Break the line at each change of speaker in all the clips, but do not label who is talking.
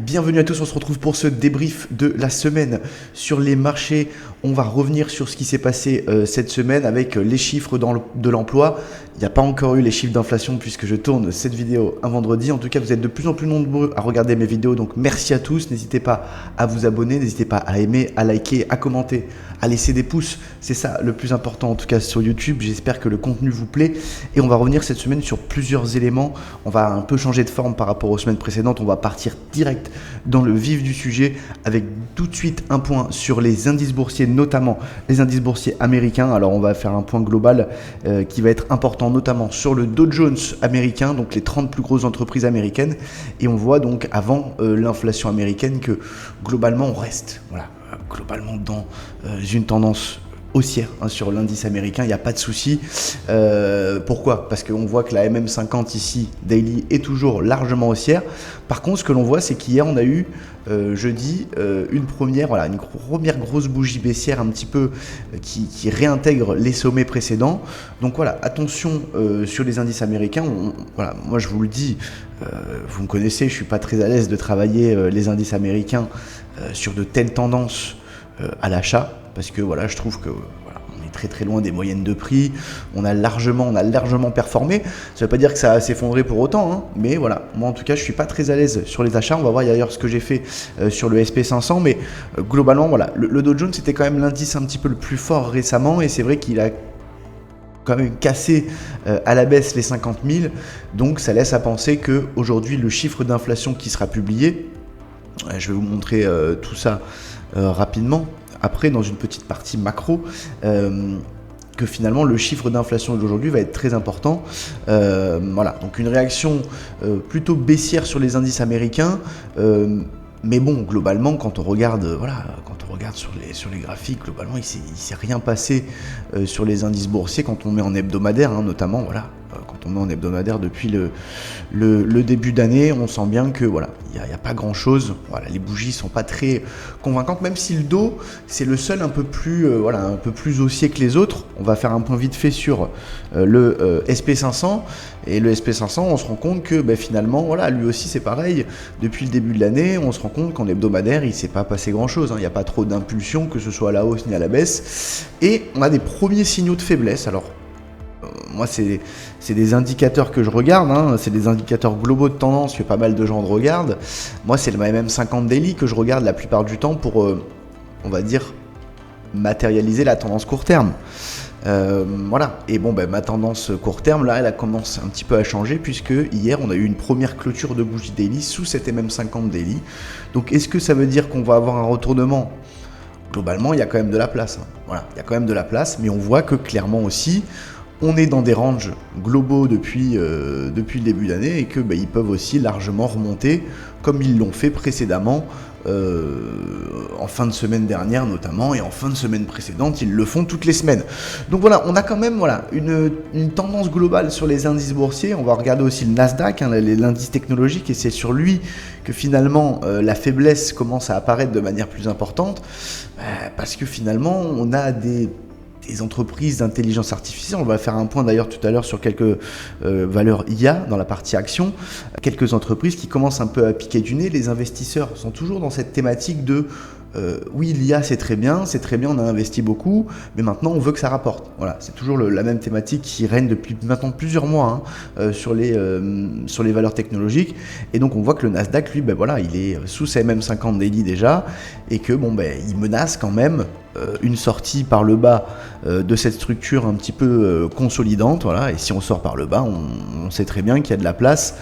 Bienvenue à tous, on se retrouve pour ce débrief de la semaine sur les marchés. On va revenir sur ce qui s'est passé cette semaine avec les chiffres de l'emploi. Il n'y a pas encore eu les chiffres d'inflation puisque je tourne cette vidéo un vendredi. En tout cas, vous êtes de plus en plus nombreux à regarder mes vidéos, donc merci à tous. N'hésitez pas à vous abonner, n'hésitez pas à aimer, à liker, à commenter, à laisser des pouces. C'est ça le plus important en tout cas sur YouTube. J'espère que le contenu vous plaît et on va revenir cette semaine sur plusieurs éléments. On va un peu changer de forme par rapport aux semaines précédentes. On va partir direct dans le vif du sujet avec tout de suite un point sur les indices boursiers, notamment les indices boursiers américains. Alors on va faire un point global qui va être important, notamment sur le Dow Jones américain, donc les 30 plus grosses entreprises américaines. Et on voit donc avant l'inflation américaine que globalement on reste globalement dans une tendance haussière sur l'indice américain, il n'y a pas de souci. Pourquoi ? Parce qu'on voit que la MM50 ici, daily, est toujours largement haussière. Par contre, ce que l'on voit, c'est qu'hier, on a eu jeudi une première grosse bougie baissière un petit peu qui réintègre les sommets précédents. Donc voilà, attention sur les indices américains. Moi je vous le dis, vous me connaissez, je ne suis pas très à l'aise de travailler les indices américains sur de telles tendances à l'achat. Parce que je trouve que on est très très loin des moyennes de prix, on a largement performé. Ça ne veut pas dire que ça va s'effondrer pour autant, mais voilà, moi en tout cas je suis pas très à l'aise sur les achats. On va voir d'ailleurs ce que j'ai fait sur le SP500, mais globalement le Dow Jones c'était quand même l'indice un petit peu le plus fort récemment, et c'est vrai qu'il a quand même cassé à la baisse les 50 000, donc ça laisse à penser qu'aujourd'hui le chiffre d'inflation qui sera publié, je vais vous montrer tout ça rapidement après dans une petite partie macro, que finalement le chiffre d'inflation d'aujourd'hui va être très important. Donc une réaction plutôt baissière sur les indices américains, mais bon, globalement, quand on regarde sur les graphiques, globalement, il s'est rien passé sur les indices boursiers quand on met en hebdomadaire, notamment, quand on met en hebdomadaire depuis le début d'année, on sent bien que il n'y a pas grand chose. Les bougies sont pas très convaincantes, même si le Dow c'est le seul un peu plus haussier que les autres. On va faire un point vite fait sur le SP500, et le SP500, on se rend compte que finalement lui aussi c'est pareil. Depuis le début de l'année, on se rend compte qu'en hebdomadaire il s'est pas passé grand chose, il n'y a pas trop d'impulsion, que ce soit à la hausse ni à la baisse, et on a des premiers signaux de faiblesse. Alors moi, c'est des indicateurs que je regarde, c'est des indicateurs globaux de tendance que pas mal de gens regardent. Moi, c'est le MM50 daily que je regarde la plupart du temps pour, on va dire, matérialiser la tendance court terme. Et ma tendance court terme, là, elle a commencé un petit peu à changer, puisque hier, on a eu une première clôture de bougie daily sous cette MM50 daily. Donc, est-ce que ça veut dire qu'on va avoir un retournement ? Globalement, il y a quand même de la place. Il y a quand même de la place, mais on voit que clairement aussi, on est dans des ranges globaux depuis le début d'année, et que ils peuvent aussi largement remonter comme ils l'ont fait précédemment en fin de semaine dernière notamment, et en fin de semaine précédente ils le font toutes les semaines. Donc on a quand même une tendance globale sur les indices boursiers. On va regarder aussi le Nasdaq, l'indice technologique, et c'est sur lui que finalement la faiblesse commence à apparaître de manière plus importante, parce que finalement on a des entreprises d'intelligence artificielle. On va faire un point d'ailleurs tout à l'heure sur quelques valeurs IA dans la partie action. Quelques entreprises qui commencent un peu à piquer du nez. Les investisseurs sont toujours dans cette thématique de oui, l'IA c'est très bien, on a investi beaucoup, mais maintenant on veut que ça rapporte. C'est toujours la même thématique qui règne depuis maintenant plusieurs mois sur les valeurs technologiques. Et donc on voit que le Nasdaq, lui, il est sous sa MM50 daily déjà, et que il menace quand même une sortie par le bas de cette structure un petit peu consolidante. Et si on sort par le bas, on sait très bien qu'il y a de la place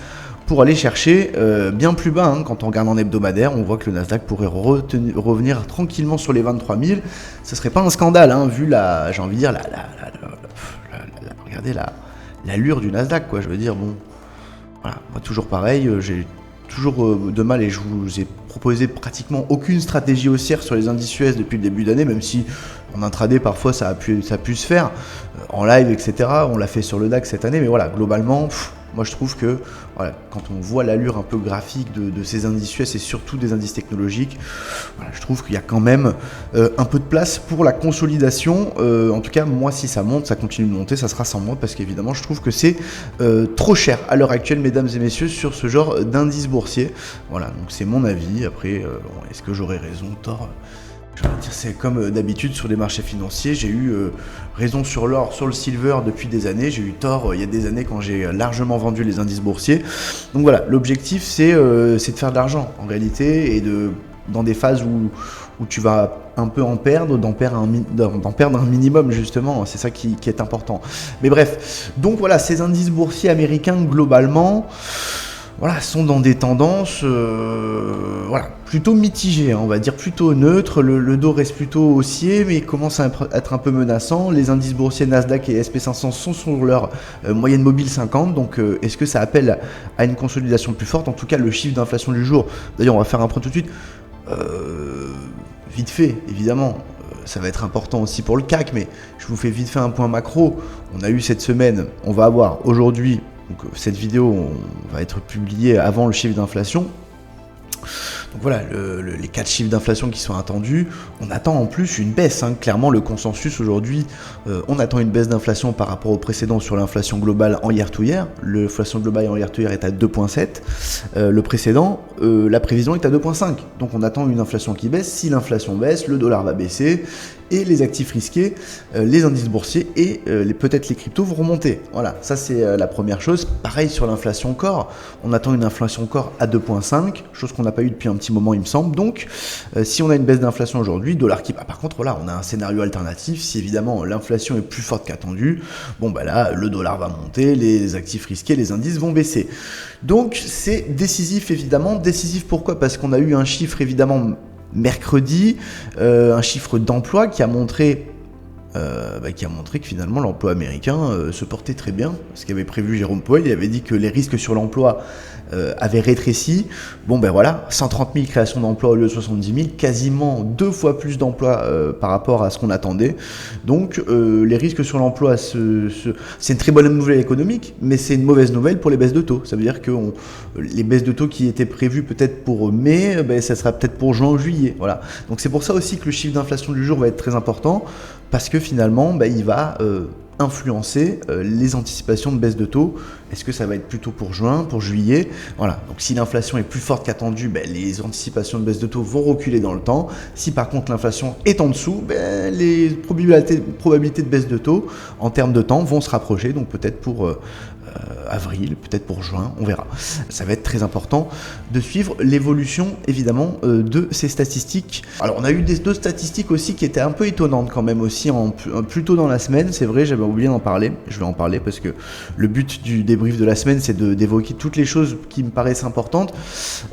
pour aller chercher bien plus bas. Quand on regarde en hebdomadaire, on voit que le Nasdaq pourrait revenir tranquillement sur les 23 000. Ce serait pas un scandale, vu regardez l'allure du Nasdaq, quoi. Je veux dire, moi toujours pareil, j'ai toujours de mal, et je vous ai proposé pratiquement aucune stratégie haussière sur les indices US depuis le début d'année, même si en intraday parfois ça a pu se faire en live, etc. On l'a fait sur le DAX cette année, mais globalement, Moi je trouve que voilà, quand on voit l'allure un peu graphique de ces indices US et surtout des indices technologiques, voilà, je trouve qu'il y a quand même un peu de place pour la consolidation. En tout cas, moi si ça monte, ça continue de monter, ça sera sans moi parce qu'évidemment je trouve que c'est trop cher à l'heure actuelle, mesdames et messieurs, sur ce genre d'indice boursier. Voilà, donc c'est mon avis. Après, est-ce que j'aurai raison, tort? Je vais dire, c'est comme d'habitude sur les marchés financiers, j'ai eu raison sur l'or, sur le silver depuis des années, j'ai eu tort il y a des années quand j'ai largement vendu les indices boursiers. Donc voilà, l'objectif c'est de faire de l'argent en réalité et dans des phases où tu vas un peu en perdre, d'en perdre un minimum justement, c'est ça qui est important. Mais bref, donc voilà, ces indices boursiers américains globalement, voilà, sont dans des tendances voilà, plutôt mitigées, hein, on va dire plutôt neutres. Le dos reste plutôt haussier, mais il commence à être un peu menaçant. Les indices boursiers Nasdaq et SP500 sont sur leur moyenne mobile 50, donc est-ce que ça appelle à une consolidation plus forte? En tout cas, le chiffre d'inflation du jour, d'ailleurs on va faire un point tout de suite, vite fait évidemment, ça va être important aussi pour le CAC, mais je vous fais vite fait un point macro. On a eu cette semaine, on va avoir aujourd'hui, donc cette vidéo va être publiée avant le chiffre d'inflation. Donc voilà, les 4 chiffres d'inflation qui sont attendus, on attend en plus une baisse, hein. Clairement le consensus aujourd'hui, on attend une baisse d'inflation par rapport au précédent sur l'inflation globale en year-to-year. L'inflation globale en year-to-year est à 2,7, le précédent, la prévision est à 2,5. Donc on attend une inflation qui baisse. Si l'inflation baisse, le dollar va baisser et les actifs risqués, les indices boursiers et peut-être les cryptos vont remonter. Voilà, ça c'est la première chose. Pareil sur l'inflation corps, on attend une inflation corps à 2,5, chose qu'on n'a pas eu depuis un petit moment il me semble. Donc si on a une baisse d'inflation aujourd'hui, dollar qui par contre là on a un scénario alternatif. Si évidemment l'inflation est plus forte qu'attendue, bon bah là le dollar va monter, les actifs risqués, les indices vont baisser. Donc c'est décisif évidemment. Décisif pourquoi? Parce qu'on a eu un chiffre évidemment mercredi, un chiffre d'emploi qui a montré que finalement l'emploi américain se portait très bien. Ce qu'avait prévu Jérôme Powell, il avait dit que les risques sur l'emploi avaient rétréci. Bon ben voilà, 130 000 créations d'emplois au lieu de 70 000, quasiment 2 fois plus d'emplois par rapport à ce qu'on attendait. Donc les risques sur l'emploi, c'est une très bonne nouvelle économique, mais c'est une mauvaise nouvelle pour les baisses de taux. Ça veut dire que les baisses de taux qui étaient prévues peut-être pour mai, ça sera peut-être pour juin ou juillet. Voilà. Donc c'est pour ça aussi que le chiffre d'inflation du jour va être très important, parce que finalement, il va influencer les anticipations de baisse de taux. Est-ce que ça va être plutôt pour juin, pour juillet? Voilà. Donc si l'inflation est plus forte qu'attendue, les anticipations de baisse de taux vont reculer dans le temps. Si par contre l'inflation est en dessous, les probabilités de baisse de taux en termes de temps vont se rapprocher. Donc peut-être pour avril, peut-être pour juin, on verra. Ça va être très important de suivre l'évolution évidemment de ces statistiques. Alors on a eu deux statistiques aussi qui étaient un peu étonnantes quand même aussi plus tôt dans la semaine, c'est vrai, j'avais oublié d'en parler, je vais en parler parce que le but du débrief de la semaine c'est d'évoquer toutes les choses qui me paraissent importantes.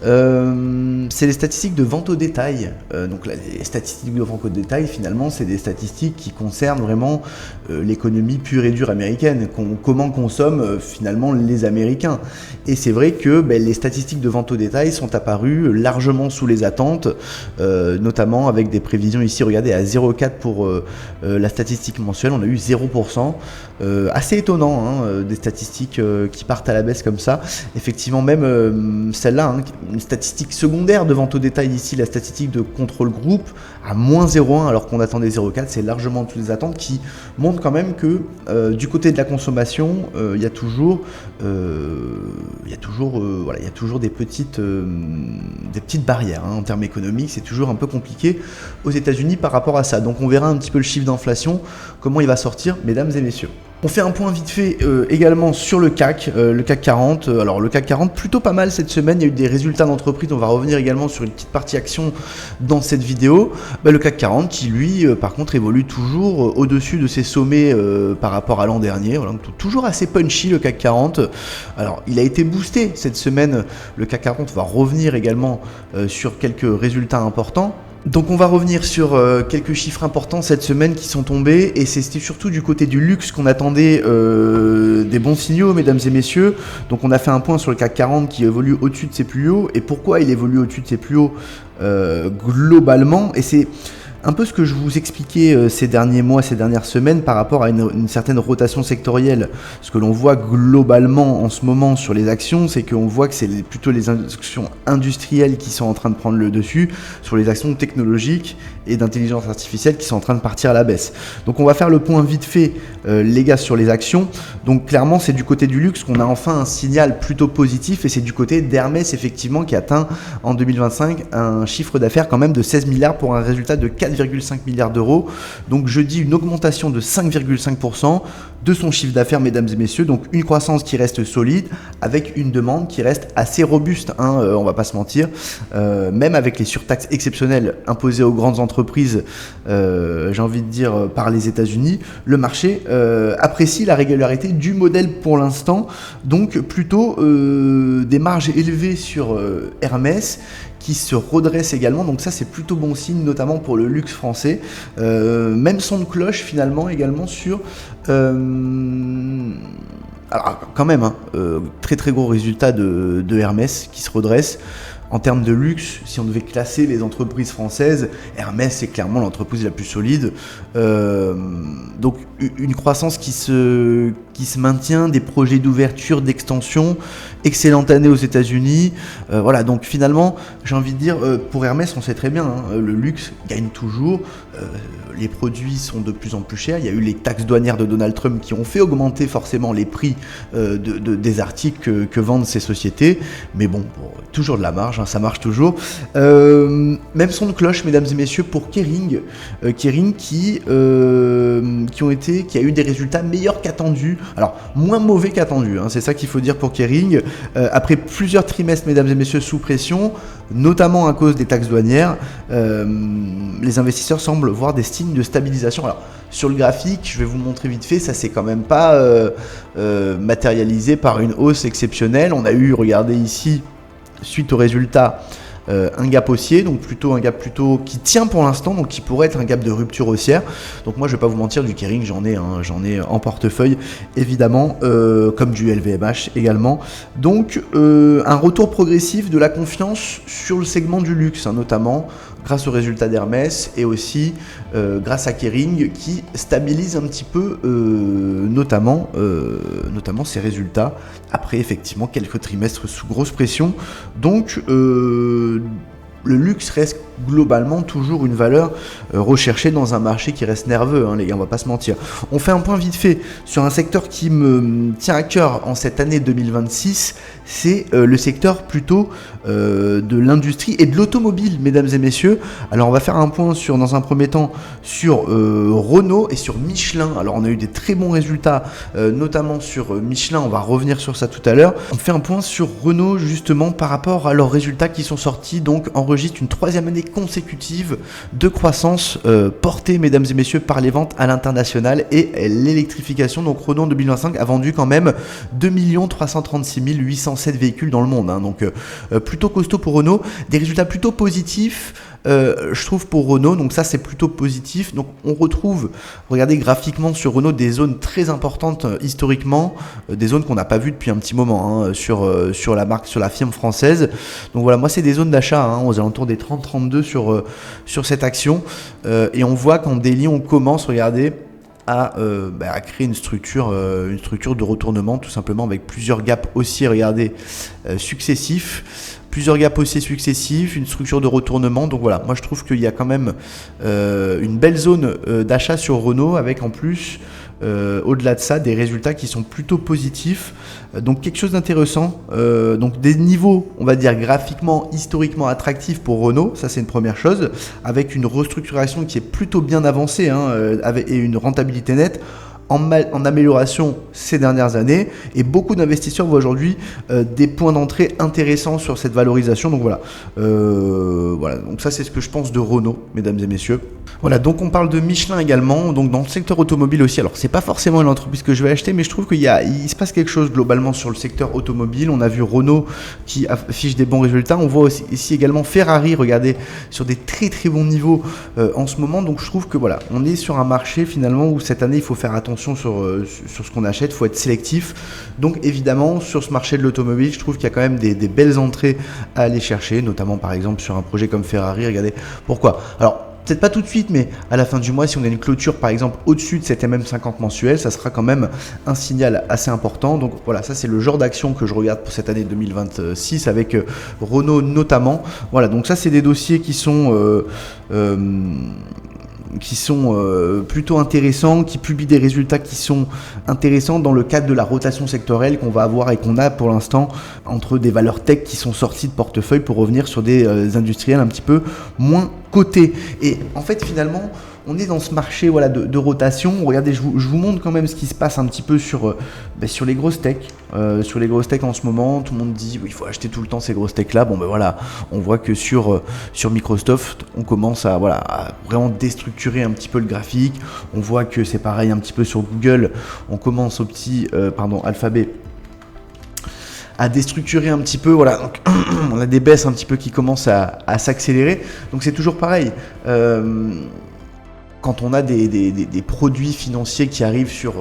C'est les statistiques de vente au détail. Donc là, les statistiques de vente au détail finalement c'est des statistiques qui concernent vraiment l'économie pure et dure américaine, comment consomment finalement les Américains. Et c'est vrai que les statistiques de vente au détail sont apparues largement sous les attentes, notamment avec des prévisions ici, regardez, à 0,4 pour la statistique mensuelle, on a eu 0%, assez étonnant, hein, des statistiques qui partent à la baisse comme ça. Effectivement, même celle-là, hein, une statistique secondaire de vente au détail ici, la statistique de contrôle groupe, à moins 0,1 alors qu'on attendait 0,4, c'est largement en dessous des attentes, qui montrent quand même que du côté de la consommation, il y a toujours des petites barrières, hein, en termes économiques. C'est toujours un peu compliqué aux États-Unis par rapport à ça. Donc on verra un petit peu le chiffre d'inflation, comment il va sortir, mesdames et messieurs. On fait un point vite fait également sur le CAC 40. Alors le CAC 40 plutôt pas mal cette semaine, il y a eu des résultats d'entreprise, on va revenir également sur une petite partie action dans cette vidéo. Le CAC 40 qui lui par contre évolue toujours au-dessus de ses sommets par rapport à l'an dernier. Voilà, toujours assez punchy le CAC 40. Alors il a été boosté cette semaine, le CAC 40 va revenir également sur quelques résultats importants. Donc on va revenir sur quelques chiffres importants cette semaine qui sont tombés, et c'était surtout du côté du luxe qu'on attendait des bons signaux, mesdames et messieurs. Donc on a fait un point sur le CAC 40 qui évolue au-dessus de ses plus hauts, et pourquoi il évolue au-dessus de ses plus hauts globalement, et c'est un peu ce que je vous expliquais ces derniers mois, ces dernières semaines par rapport à une certaine rotation sectorielle. Ce que l'on voit globalement en ce moment sur les actions, c'est qu'on voit que c'est plutôt les actions industrielles qui sont en train de prendre le dessus sur les actions technologiques et d'intelligence artificielle qui sont en train de partir à la baisse. Donc on va faire le point vite fait, les gars, sur les actions. Donc clairement, c'est du côté du luxe qu'on a enfin un signal plutôt positif, et c'est du côté d'Hermès effectivement qui atteint en 2025 un chiffre d'affaires quand même de 16 milliards pour un résultat de 4,5 milliards d'euros. Donc je dis une augmentation de 5,5% de son chiffre d'affaires, mesdames et messieurs. Donc une croissance qui reste solide avec une demande qui reste assez robuste, on va pas se mentir. Même avec les surtaxes exceptionnelles imposées aux grandes entreprises, j'ai envie de dire par les États-Unis, le marché apprécie la régularité du modèle pour l'instant. Donc plutôt des marges élevées sur Hermès qui se redresse également, donc ça c'est plutôt bon signe, notamment pour le luxe français. Même son de cloche finalement également sur alors quand même très très gros résultat de Hermès qui se redresse. En termes de luxe, si on devait classer les entreprises françaises, Hermès c'est clairement l'entreprise la plus solide. Donc une croissance qui se maintient, des projets d'ouverture, d'extension, excellente année aux États-Unis. Voilà, donc finalement, j'ai envie de dire, pour Hermès, on sait très bien, le luxe gagne toujours. Les produits sont de plus en plus chers. Il y a eu les taxes douanières de Donald Trump qui ont fait augmenter forcément les prix des articles que vendent ces sociétés. Mais bon, toujours de la marge, ça marche toujours. Même son de cloche, mesdames et messieurs, pour Kering. Kering qui a eu des résultats meilleurs qu'attendus. Alors, moins mauvais qu'attendus, c'est ça qu'il faut dire pour Kering. Après plusieurs trimestres, mesdames et messieurs, sous pression, notamment à cause des taxes douanières, les investisseurs semblent voir des signes de stabilisation. Alors, sur le graphique, je vais vous montrer vite fait, ça s'est quand même pas matérialisé par une hausse exceptionnelle. On a eu, regardez ici, suite aux résultats, un gap haussier, donc plutôt un gap qui tient pour l'instant, donc qui pourrait être un gap de rupture haussière. Donc moi je vais pas vous mentir, du Kering j'en ai en portefeuille évidemment, comme du LVMH également. Donc un retour progressif de la confiance sur le segment du luxe, notamment grâce aux résultats d'Hermès et aussi grâce à Kering qui stabilise un petit peu notamment ses résultats après effectivement quelques trimestres sous grosse pression. Donc le luxe reste globalement toujours une valeur recherchée dans un marché qui reste nerveux, les gars, on va pas se mentir. On fait un point vite fait sur un secteur qui me tient à cœur en cette année 2026, c'est le secteur plutôt de l'industrie et de l'automobile, mesdames et messieurs. Alors on va faire un point dans un premier temps sur Renault et sur Michelin. Alors on a eu des très bons résultats, notamment sur Michelin, on va revenir sur ça tout à l'heure. On fait un point sur Renault justement par rapport à leurs résultats qui sont sortis, donc enregistre une troisième année consécutive de croissance portée, mesdames et messieurs, par les ventes à l'international et l'électrification. Donc Renault en 2025 a vendu quand même 2 336 807 véhicules dans le monde, donc plutôt costaud pour Renault, des résultats plutôt positifs. Je trouve pour Renault, donc ça c'est plutôt positif. Donc on retrouve, regardez graphiquement sur Renault, des zones très importantes historiquement, des zones qu'on n'a pas vues depuis un petit moment sur la marque, sur la firme française. Donc voilà, moi c'est des zones d'achat aux alentours des 30-32 sur cette action, et on voit qu'en daily on commence, regardez, à créer une structure de retournement tout simplement avec plusieurs gaps haussiers, regardez, successifs. Plusieurs gaps haussiers successifs, une structure de retournement. Donc voilà, moi je trouve qu'il y a quand même une belle zone d'achat sur Renault avec en plus, au-delà de ça, des résultats qui sont plutôt positifs. Donc quelque chose d'intéressant. Donc des niveaux, on va dire graphiquement, historiquement attractifs pour Renault. Ça c'est une première chose. Avec une restructuration qui est plutôt bien avancée et une rentabilité nette en amélioration ces dernières années, et beaucoup d'investisseurs voient aujourd'hui des points d'entrée intéressants sur cette valorisation. Donc voilà, donc ça c'est ce que je pense de Renault, mesdames et messieurs. Voilà, donc on parle de Michelin également, donc dans le secteur automobile aussi. Alors c'est pas forcément une entreprise que je vais acheter, mais je trouve qu'il se passe quelque chose globalement sur le secteur automobile. On a vu Renault qui affiche des bons résultats, on voit aussi ici également Ferrari, regardez, sur des très très bons niveaux en ce moment. Donc je trouve que voilà, on est sur un marché finalement où cette année il faut faire attention sur ce qu'on achète, il faut être sélectif. Donc évidemment sur ce marché de l'automobile, je trouve qu'il y a quand même des belles entrées à aller chercher, notamment par exemple sur un projet comme Ferrari. Regardez pourquoi. Alors peut-être pas tout de suite, mais à la fin du mois, si on a une clôture par exemple au-dessus de cette MM50 mensuelle, ça sera quand même un signal assez important. Donc voilà, ça c'est le genre d'action que je regarde pour cette année 2026 avec Renault notamment. Voilà, donc ça c'est des dossiers qui sont plutôt intéressants, qui publient des résultats qui sont intéressants dans le cadre de la rotation sectorielle qu'on va avoir et qu'on a pour l'instant entre des valeurs tech qui sont sorties de portefeuille pour revenir sur des industriels un petit peu moins cotés. Et en fait finalement on est dans ce marché voilà, de rotation. Regardez, je vous montre quand même ce qui se passe un petit peu sur les grosses tech. Sur les grosses tech en ce moment, tout le monde dit oui, il faut acheter tout le temps ces grosses tech là. Bon ben voilà, on voit que sur Microsoft, on commence à vraiment déstructurer un petit peu le graphique. On voit que c'est pareil un petit peu sur Google. On commence au petit Alphabet à déstructurer un petit peu, voilà, donc on a des baisses un petit peu qui commencent à s'accélérer. Donc c'est toujours pareil. Quand on a des produits financiers qui arrivent sur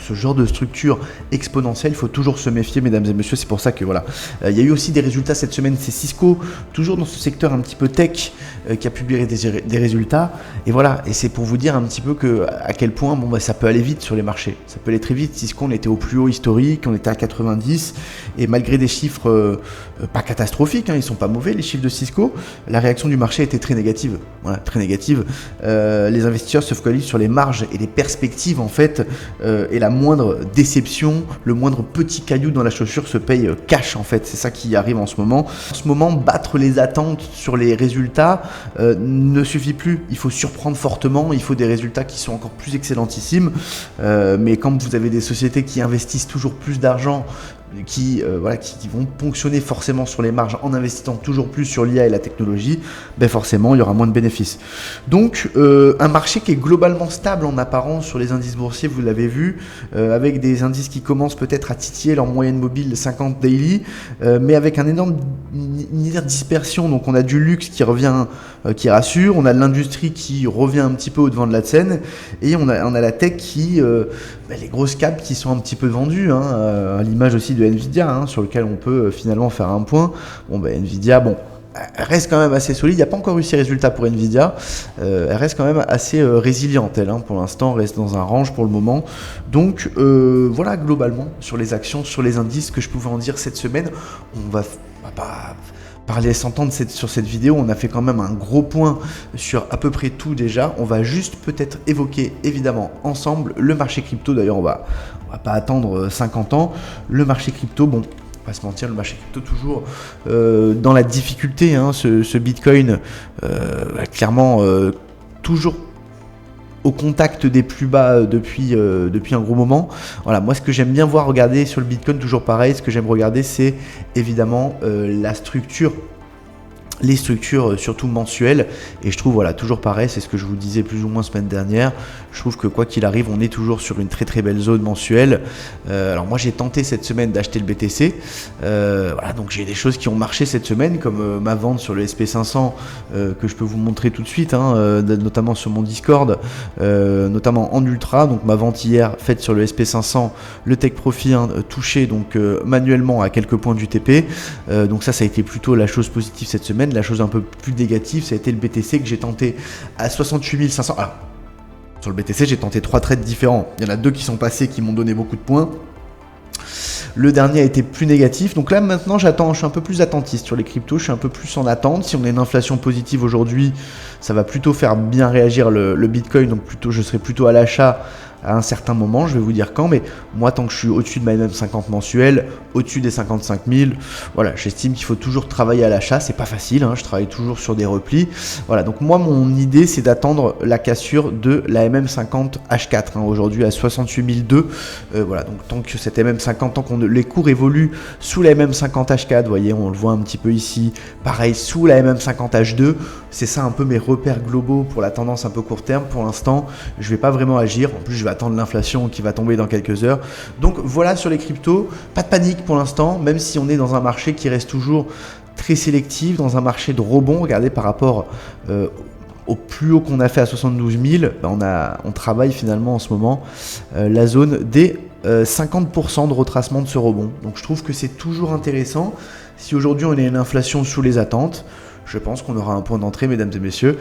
ce genre de structure exponentielle, il faut toujours se méfier, mesdames et messieurs. C'est pour ça que il y a eu aussi des résultats cette semaine. C'est Cisco, toujours dans ce secteur un petit peu tech, qui a publié des résultats. Et voilà, et c'est pour vous dire un petit peu à quel point ça peut aller vite sur les marchés. Ça peut aller très vite. Cisco, on était au plus haut historique, on était à 90, et malgré des chiffres pas catastrophiques, ils sont pas mauvais les chiffres de Cisco, la réaction du marché était très négative. Voilà, très négative. Les investisseurs se focalisent sur les marges et les perspectives en fait, et la moindre déception, le moindre petit caillou dans la chaussure se paye cash en fait. C'est ça qui arrive en ce moment. En ce moment, battre les attentes sur les résultats ne suffit plus. Il faut surprendre fortement, il faut des résultats qui sont encore plus excellentissimes. Mais quand vous avez des sociétés qui investissent toujours plus d'argent, qui vont ponctionner forcément sur les marges en investissant toujours plus sur l'IA et la technologie, forcément il y aura moins de bénéfices. Donc un marché qui est globalement stable en apparence sur les indices boursiers, vous l'avez vu, avec des indices qui commencent peut-être à titiller leur moyenne mobile 50 daily, mais avec une énorme dispersion. Donc on a du luxe qui revient, qui rassure, on a de l'industrie qui revient un petit peu au devant de la scène, et on a la tech qui les grosses caps qui sont un petit peu vendues, à l'image aussi de Nvidia, sur lequel on peut finalement faire un point. Nvidia, elle reste quand même assez solide. Il n'y a pas encore eu ces résultats pour Nvidia. Elle reste quand même assez résiliente, elle, pour l'instant, reste dans un range pour le moment. Donc voilà, globalement, sur les actions, sur les indices, que je pouvais en dire cette semaine. On va pas parler s'entendre sur cette vidéo. On a fait quand même un gros point sur à peu près tout déjà. On va juste peut-être évoquer évidemment ensemble le marché crypto. D'ailleurs, on va pas attendre 50 ans. Le marché crypto, on va pas se mentir, le marché crypto toujours dans la difficulté. Ce Bitcoin, clairement, toujours au contact des plus bas depuis un gros moment. Voilà, moi ce que j'aime bien regarder sur le Bitcoin, toujours pareil, ce que j'aime regarder, c'est évidemment la structure, les structures surtout mensuelles, et je trouve toujours pareil, c'est ce que je vous disais plus ou moins semaine dernière, je trouve que quoi qu'il arrive, on est toujours sur une très très belle zone mensuelle. Alors moi j'ai tenté cette semaine d'acheter le BTC, donc j'ai des choses qui ont marché cette semaine, comme ma vente sur le SP500 que je peux vous montrer tout de suite, notamment sur mon Discord, notamment en ultra, donc ma vente hier faite sur le SP500, le Tech Profit touché donc manuellement à quelques points du TP, donc ça a été plutôt la chose positive cette semaine. La chose un peu plus négative, ça a été le BTC que j'ai tenté à 68 500. Alors, sur le BTC, j'ai tenté 3 trades différents. Il y en a 2 qui sont passés, qui m'ont donné beaucoup de points. Le dernier a été plus négatif. Donc là, maintenant, je suis un peu plus attentiste sur les cryptos. Je suis un peu plus en attente. Si on a une inflation positive aujourd'hui, ça va plutôt faire bien réagir le Bitcoin. Donc je serai plutôt à l'achat à un certain moment, je vais vous dire quand, mais moi tant que je suis au-dessus de ma MM50 mensuelle, au-dessus des 55 000, j'estime qu'il faut toujours travailler à l'achat. C'est pas facile, je travaille toujours sur des replis. Voilà, donc moi mon idée c'est d'attendre la cassure de la MM50 H4, aujourd'hui à 68 002. Donc tant que cette MM50, tant que les cours évoluent sous la MM50 H4, vous voyez, on le voit un petit peu ici, pareil sous la MM50 H2, c'est ça un peu mes repères globaux pour la tendance un peu court terme. Pour l'instant, je vais pas vraiment agir. En plus, je vais attendre l'inflation qui va tomber dans quelques heures. Donc voilà sur les cryptos, pas de panique pour l'instant, même si on est dans un marché qui reste toujours très sélectif, dans un marché de rebond. Regardez par rapport au plus haut qu'on a fait à 72 000, on travaille finalement en ce moment la zone des 50% de retracement de ce rebond. Donc je trouve que c'est toujours intéressant. Si aujourd'hui on a une inflation sous les attentes, je pense qu'on aura un point d'entrée, mesdames et messieurs,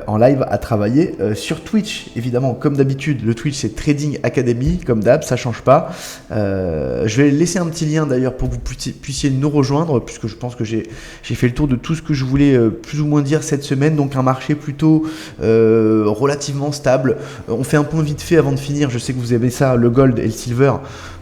en live à travailler sur Twitch. Évidemment, comme d'habitude, le Twitch c'est Trading Academy, comme d'hab, ça change pas. Je vais laisser un petit lien d'ailleurs pour que vous puissiez nous rejoindre, puisque je pense que j'ai fait le tour de tout ce que je voulais plus ou moins dire cette semaine. Donc un marché plutôt relativement stable. On fait un point vite fait avant de finir. Je sais que vous aimez ça, le gold et le silver.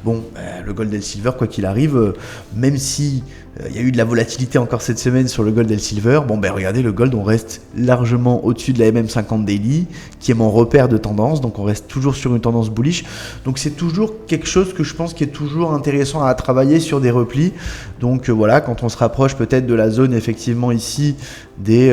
Bon, le gold et le silver, quoi qu'il arrive, même si il y a eu de la volatilité encore cette semaine sur le gold et le silver, bon ben regardez, le gold, on reste largement au-dessus de la MM50 Daily, qui est mon repère de tendance, donc on reste toujours sur une tendance bullish. Donc c'est toujours quelque chose que je pense qui est toujours intéressant à travailler sur des replis. Donc voilà, quand on se rapproche peut-être de la zone effectivement ici des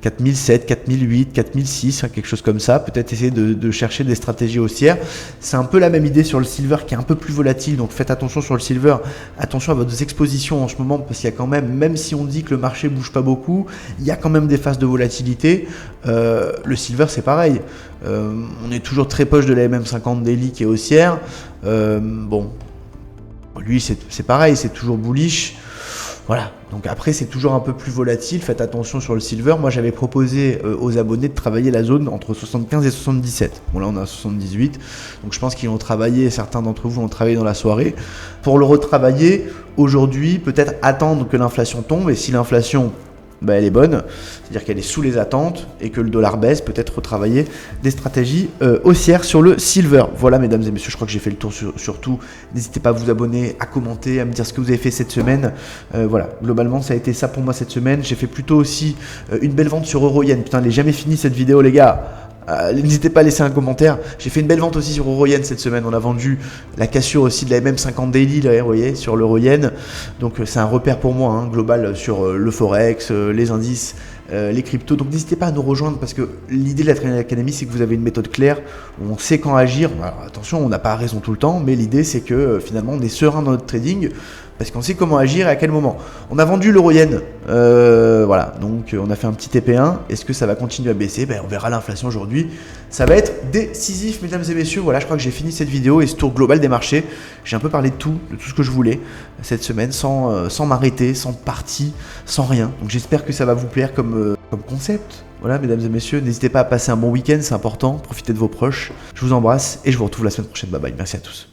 4007, 4008, 4006, quelque chose comme ça, peut-être essayer de chercher des stratégies haussières. C'est un peu la même idée sur le silver qui est un peu plus volatile, donc faites attention sur le silver, attention à votre exposition en ce moment, parce qu'il y a quand même si on dit que le marché bouge pas beaucoup, il y a quand même des phases de volatilité. Le silver c'est pareil, on est toujours très proche de la MM50 Daily qui est haussière. Bon, lui c'est pareil, c'est toujours bullish. Voilà, donc après c'est toujours un peu plus volatile, faites attention sur le silver. Moi j'avais proposé aux abonnés de travailler la zone entre 75 et 77. Bon là on est à 78, donc je pense qu'ils ont travaillé, certains d'entre vous ont travaillé dans la soirée. Pour le retravailler, aujourd'hui peut-être attendre que l'inflation tombe, et si l'inflation elle est bonne, c'est-à-dire qu'elle est sous les attentes et que le dollar baisse, peut-être retravailler des stratégies haussières sur le silver. Voilà mesdames et messieurs, je crois que j'ai fait le tour sur tout. N'hésitez pas à vous abonner, à commenter, à me dire ce que vous avez fait cette semaine. Voilà, globalement ça a été ça pour moi cette semaine. J'ai fait plutôt aussi une belle vente sur Euro-Yen. Putain, elle est jamais finie cette vidéo les gars. N'hésitez pas à laisser un commentaire. J'ai fait une belle vente aussi sur Euro-Yen cette semaine. On a vendu la cassure aussi de la MM50 Daily, là, vous voyez, sur l'Euro-Yen. Donc c'est un repère pour moi, global sur le Forex, les indices, les cryptos. Donc n'hésitez pas à nous rejoindre, parce que l'idée de la Trading Academy, c'est que vous avez une méthode claire, où on sait quand agir. Alors, attention, on n'a pas raison tout le temps, mais l'idée c'est que finalement on est serein dans notre trading, parce qu'on sait comment agir et à quel moment. On a vendu l'Euro-Yen, voilà, donc on a fait un petit TP1. Est-ce que ça va continuer à baisser? On verra l'inflation aujourd'hui. Ça va être décisif, mesdames et messieurs. Voilà, je crois que j'ai fini cette vidéo et ce tour global des marchés. J'ai un peu parlé de tout ce que je voulais cette semaine, sans m'arrêter, sans partie, sans rien. Donc j'espère que ça va vous plaire comme concept. Voilà, mesdames et messieurs, n'hésitez pas à passer un bon week-end, c'est important. Profitez de vos proches. Je vous embrasse et je vous retrouve la semaine prochaine. Bye bye, merci à tous.